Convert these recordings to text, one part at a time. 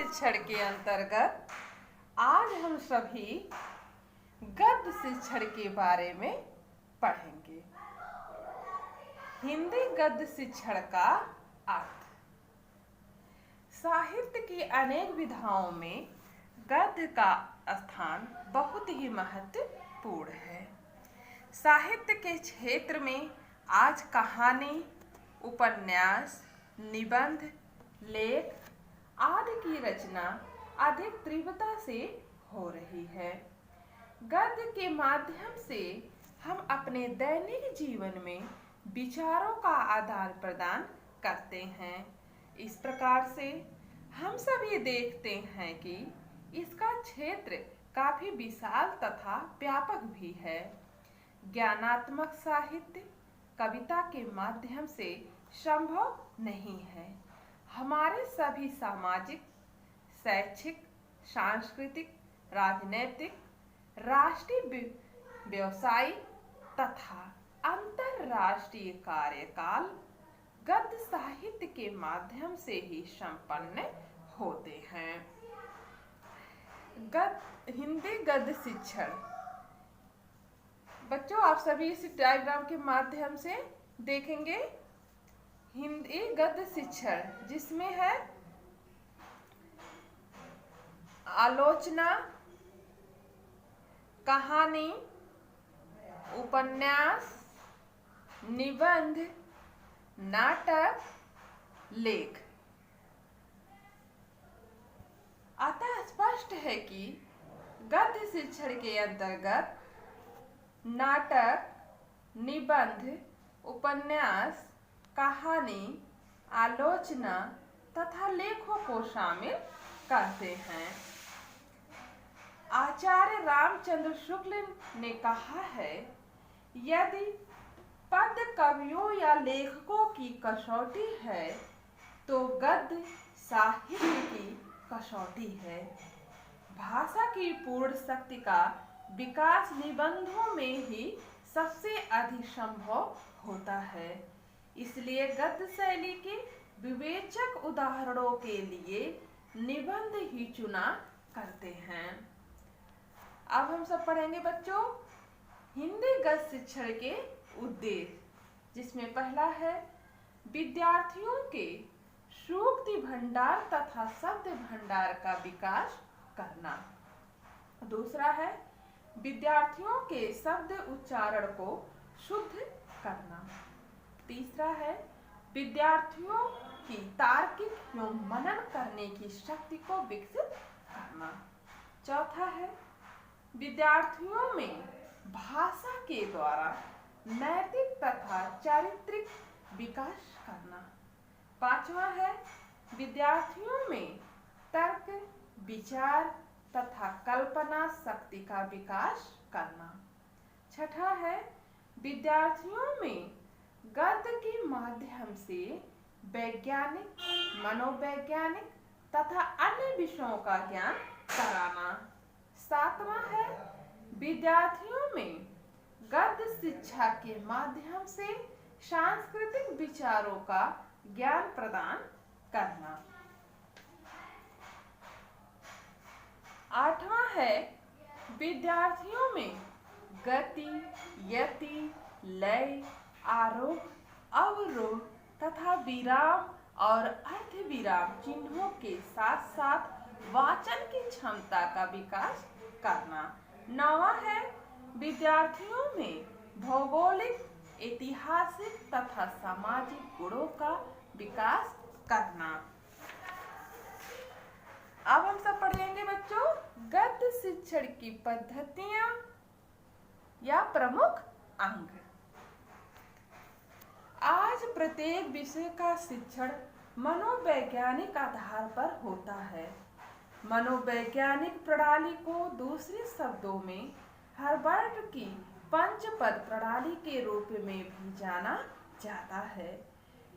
शिक्षण के अंतर्गत आज हम सभी गद्य शिक्षण के बारे में पढ़ेंगे। हिंदी गद्य शिक्षण का अर्थ। साहित्य की अनेक विधाओं में गद्य का स्थान बहुत ही महत्वपूर्ण है। साहित्य के क्षेत्र में आज कहानी, उपन्यास, निबंध, लेख आदि की रचना अधिक तीव्रता से हो रही है। गद्य के माध्यम से हम अपने दैनिक जीवन में विचारों का आदान प्रदान करते हैं। इस प्रकार से हम सभी देखते हैं कि इसका क्षेत्र काफी विशाल तथा व्यापक भी है। ज्ञानात्मक साहित्य कविता के माध्यम से संभव नहीं है। हमारे सभी सामाजिक, शैक्षिक, सांस्कृतिक, राजनैतिक, राष्ट्रीय, व्यवसायिक तथा अंतरराष्ट्रीय कार्यकाल गद्य साहित्य के माध्यम से ही संपन्न होते हैं। हिंदी गद्य शिक्षण। बच्चों, आप सभी इस डायग्राम के माध्यम से देखेंगे हिंदी गद्य शिक्षण, जिसमें है आलोचना, कहानी, उपन्यास, निबंध, नाटक, लेख। अतः स्पष्ट है कि गद्य शिक्षण के अंतर्गत नाटक, निबंध, उपन्यास, कहानी, आलोचना तथा लेखों को शामिल करते हैं। आचार्य रामचंद्र शुक्ल ने कहा है, यदि पद कवियों या लेखकों की कसौटी है तो गद्य साहित्य की कसौटी है। भाषा की पूर्ण शक्ति का विकास निबंधों में ही सबसे अधिक संभव होता है। इसलिए गद्य शैली के विवेचक उदाहरणों के लिए निबंध ही चुना करते हैं। अब हम सब पढ़ेंगे बच्चों हिंदी गद्य शिक्षण के उद्देश्य, जिसमें पहला है विद्यार्थियों के सूक्ति भंडार तथा शब्द भंडार का विकास करना। दूसरा है विद्यार्थियों के शब्द उच्चारण को शुद्ध करना। तीसरा है विद्यार्थियों की तार्किक एवं मनन करने की शक्ति को विकसित करना। चौथा है विद्यार्थियों में भाषा के द्वारा नैतिक तथा चारित्रिक विकास करना। पांचवा है विद्यार्थियों में तर्क, विचार तथा कल्पना शक्ति का विकास करना। छठा है विद्यार्थियों में गद्य के माध्यम से वैज्ञानिक, मनोवैज्ञानिक तथा अन्य विषयों का ज्ञान कराना। सातवां है विद्यार्थियों में गद्य शिक्षा के माध्यम से सांस्कृतिक विचारों का ज्ञान प्रदान करना। आठवां है विद्यार्थियों में गति, यति, लय, आरोह, अवरोह तथा विराम और अर्धविराम चिन्हों के साथ साथ वाचन की क्षमता का विकास करना। नौवां है विद्यार्थियों में भौगोलिक, ऐतिहासिक तथा सामाजिक गुणों का विकास करना। अब हम सब पढ़ेंगे बच्चों गद्य शिक्षण की पद्धतियां या प्रमुख अंग। आज प्रत्येक विषय का शिक्षण मनोवैज्ञानिक आधार पर होता है। मनोवैज्ञानिक प्रणाली को दूसरे शब्दों में हर्बर्ट की पंचपद प्रणाली के रूप में भी जाना जाता है।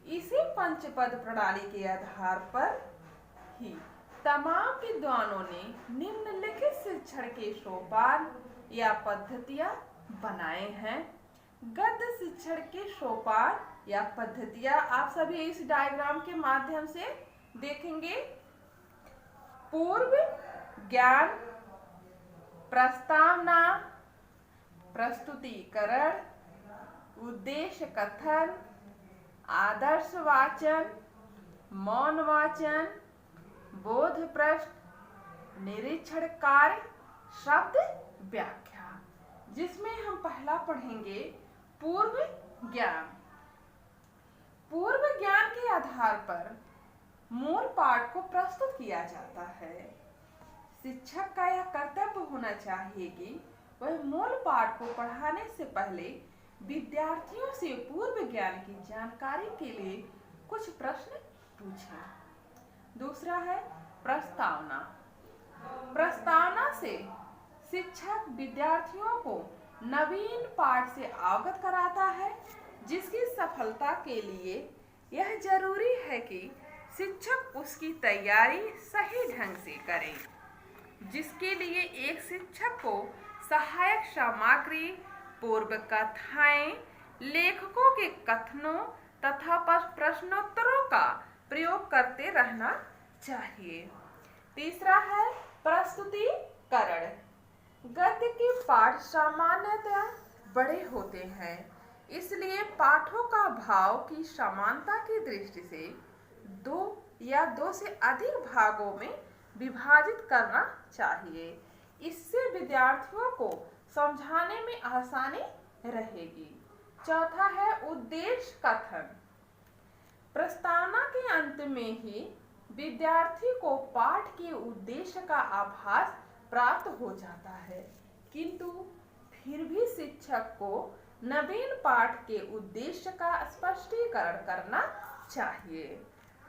इसी पंचपद प्रणाली के आधार पर ही तमाम विद्वानों ने निम्नलिखित शिक्षण के सोपान या पद्धतियां बनाए हैं। गद्य शिक्षण के सोपान या पद्धतियां आप सभी इस डायग्राम के माध्यम से देखेंगे। पूर्व ज्ञान, प्रस्तावना, प्रस्तुतिकरण, उद्देश्य कथन, आदर्श वाचन, मौन वाचन, बोध प्रश्न, निरीक्षण कार्य, शब्द व्याख्या। जिसमें हम पहला पढ़ेंगे पूर्व ज्ञान। पूर्व ज्ञान के आधार पर मूल पाठ को प्रस्तुत किया जाता है। शिक्षक का यह कर्तव्य होना चाहिए कि वह मूल पाठ को पढ़ाने से पहले विद्यार्थियों से पूर्व ज्ञान की जानकारी के लिए कुछ प्रश्न पूछें। दूसरा है प्रस्तावना। प्रस्तावना से शिक्षक विद्यार्थियों को नवीन पाठ से अवगत कराता है, जिसकी सफलता के लिए यह जरूरी है कि शिक्षक उसकी तैयारी सही ढंग से करे, जिसके लिए एक शिक्षक को सहायक सामग्री, पूर्व कथाएं, लेखकों के कथनों तथा प्रश्नोत्तरों का प्रयोग करते रहना चाहिए। तीसरा है प्रस्तुतिकरण। गद्य के पाठ सामान्यतया बड़े होते हैं, इसलिए पाठों का भाव की समानता की दृष्टि से दो या दो से अधिक भागों में विभाजित करना चाहिए। इससे विद्यार्थियों को समझाने में आसानी रहेगी। चौथा है उद्देश्य कथन। प्रस्तावना के अंत में ही विद्यार्थी को पाठ के उद्देश्य का आभास प्राप्त हो जाता है, किंतु फिर भी शिक्षक को नवीन पाठ के उद्देश्य का स्पष्टीकरण करना चाहिए।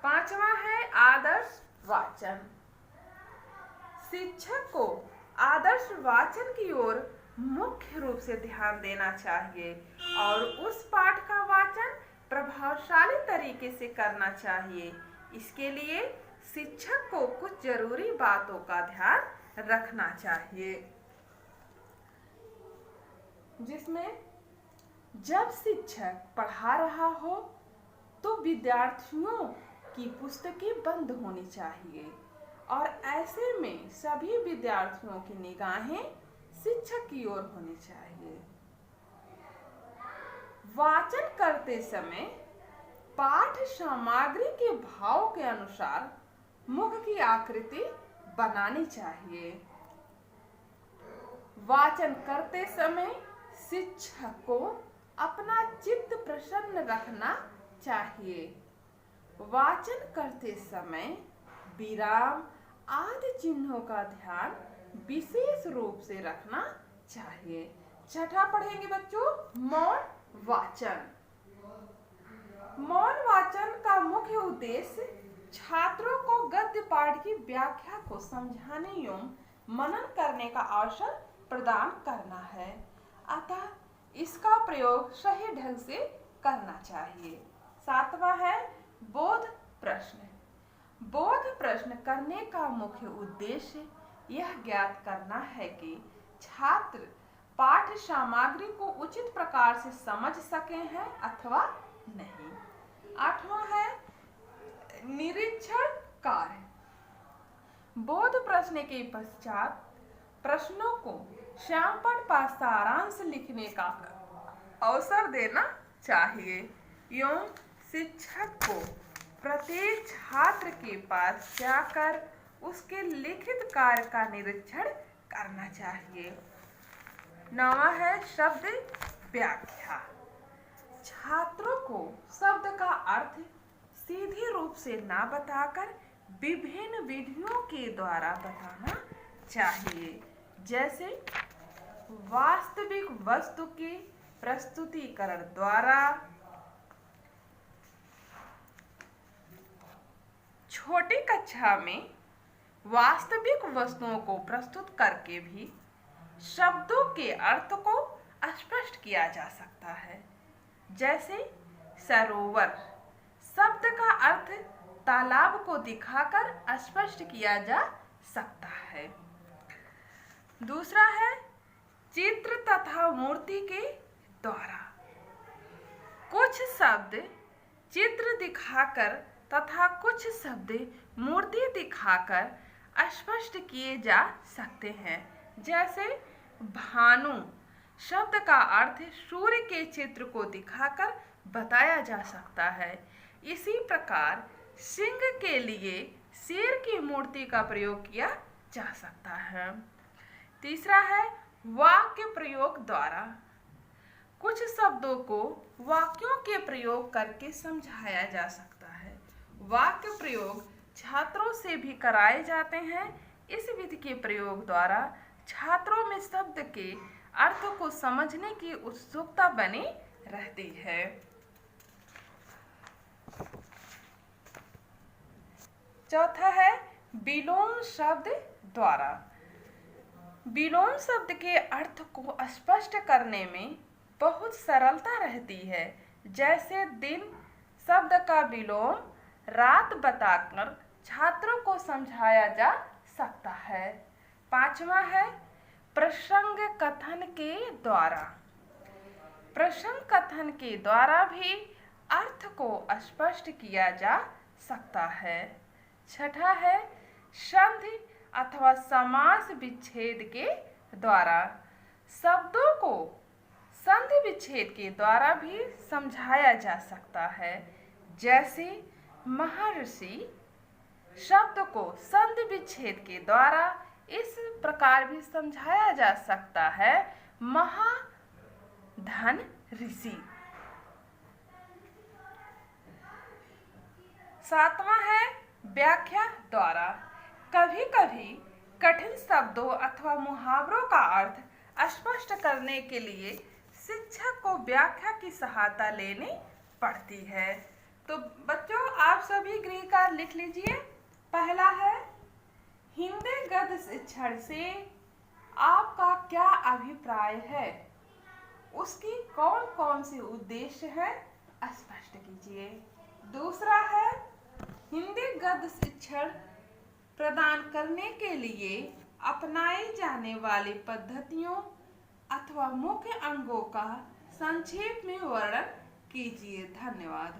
पांचवा है आदर्श वाचन। शिक्षक को आदर्श वाचन की ओर मुख्य रूप से ध्यान देना चाहिए और उस पाठ का वाचन प्रभावशाली तरीके से करना चाहिए। इसके लिए शिक्षक को कुछ जरूरी बातों का ध्यान रखना चाहिए, जिसमें जब शिक्षक पढ़ा रहा हो तो विद्यार्थियों की पुस्तकें बंद होनी चाहिए और ऐसे में सभी विद्यार्थियों की निगाहें शिक्षक की ओर होनी चाहिए। वाचन करते समय पाठ सामग्री के भाव के अनुसार मुख की आकृति बनानी चाहिए। वाचन करते समय शिक्षक को अपना चित्त प्रसन्न रखना चाहिए। वाचन करते समय विराम आदि चिन्हों का ध्यान विशेष रूप से रखना चाहिए। छठा पढ़ेंगे बच्चों मौन वाचन। मौन वाचन का मुख्य उद्देश्य छात्रों को गद्य पाठ की व्याख्या को समझाने एवं मनन करने का अवसर प्रदान करना है, अतः इसका प्रयोग सही ढंग से करना चाहिए। सातवां है बोध प्रश्न। बोध प्रश्न करने का मुख्य उद्देश्य यह ज्ञात करना है कि छात्र पाठ सामग्री को उचित प्रकार से समझ सके हैं अथवा नहीं। आठवां है निरीक्षण कार्य। बोध प्रश्न के पश्चात प्रश्नों को श्यामपट पर सारांश लिखने का अवसर देना चाहिए एवं शिक्षक को प्रत्येक छात्र के पास जाकर उसके लिखित कार्य का निरीक्षण करना चाहिए। नौवां है शब्द व्याख्या। छात्रों को शब्द का अर्थ सीधे रूप से ना बताकर विभिन्न विधियों के द्वारा बताना चाहिए, जैसे वास्तविक वस्तु के प्रस्तुतिकरण द्वारा, छोटी कक्षा में वास्तविक वस्तुओं को प्रस्तुत करके भी शब्दों के अर्थ को स्पष्ट किया जा सकता है। जैसे सरोवर शब्द का अर्थ तालाब को दिखाकर स्पष्ट किया जा सकता है। दूसरा है चित्र तथा मूर्ति के द्वारा। कुछ शब्द चित्र दिखाकर तथा कुछ शब्द मूर्ति दिखाकर स्पष्ट किए जा सकते हैं। जैसे भानु शब्द का अर्थ सूर्य के चित्र को दिखाकर बताया जा सकता है। इसी प्रकार सिंह के लिए शेर की मूर्ति का प्रयोग किया जा सकता है। तीसरा है वाक्य प्रयोग द्वारा। कुछ शब्दों को वाक्यों के प्रयोग करके समझाया जा सकता है। वाक्य प्रयोग छात्रों से भी कराए जाते हैं। इस विधि के प्रयोग द्वारा छात्रों में शब्द के अर्थ को समझने की उत्सुकता बनी रहती है। चौथा है विलोम शब्द द्वारा। विलोम शब्द के अर्थ को स्पष्ट करने में बहुत सरलता रहती है। जैसे दिन शब्द का विलोम रात बताकर छात्रों को समझाया जा सकता है। पांचवा है प्रसंग कथन के द्वारा। प्रसंग कथन के द्वारा भी अर्थ को स्पष्ट किया जा सकता है। छठा है संधि अथवा समास विच्छेद के द्वारा। शब्दों को संधि विच्छेद के द्वारा भी समझाया जा सकता है। जैसे महर्षि शब्द को संधि विच्छेद के द्वारा इस प्रकार भी समझाया जा सकता है, महाधन ऋषि। सातवां है व्याख्या द्वारा। कभी कभी कठिन शब्दों अथवा मुहावरों का अर्थ स्पष्ट करने के लिए शिक्षक को व्याख्या की सहायता लेनी पड़ती है। तो बच्चों आप सभी गृह कार्य लिख लीजिए। पहला है हिंदी गद्य शिक्षण से आपका क्या अभिप्राय है, उसकी कौन कौन से उद्देश्य हैं स्पष्ट कीजिए। दूसरा है हिंदी गद्य शिक्षण प्रदान करने के लिए अपनाई जाने वाली पद्धतियों अथवा मुख्य अंगों का संक्षेप में वर्णन कीजिए। धन्यवाद।